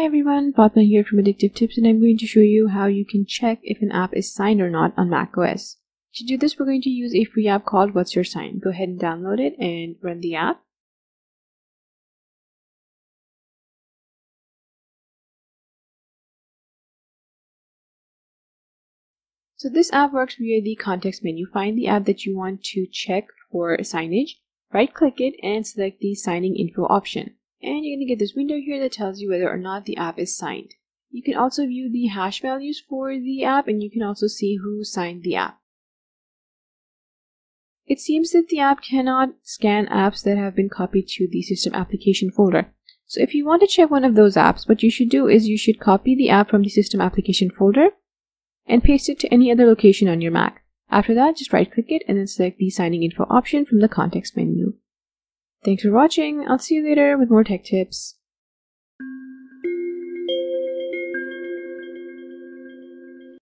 Hi everyone, Fatma here from Addictive Tips, and I'm going to show you how you can check if an app is signed or not on macOS. To do this, we're going to use a free app called What's Your Sign. Go ahead and download it and run the app. So this app works via the context menu. Find the app that you want to check for signage, right-click it, and select the signing info option. And you're going to get this window here that tells you whether or not the app is signed. You can also view the hash values for the app, and you can also see who signed the app. It seems that the app cannot scan apps that have been copied to the system application folder. So if you want to check one of those apps, what you should do is you should copy the app from the system application folder and paste it to any other location on your Mac. After that, just right-click it and then select the signing info option from the context menu. Thanks for watching. I'll see you later with more tech tips.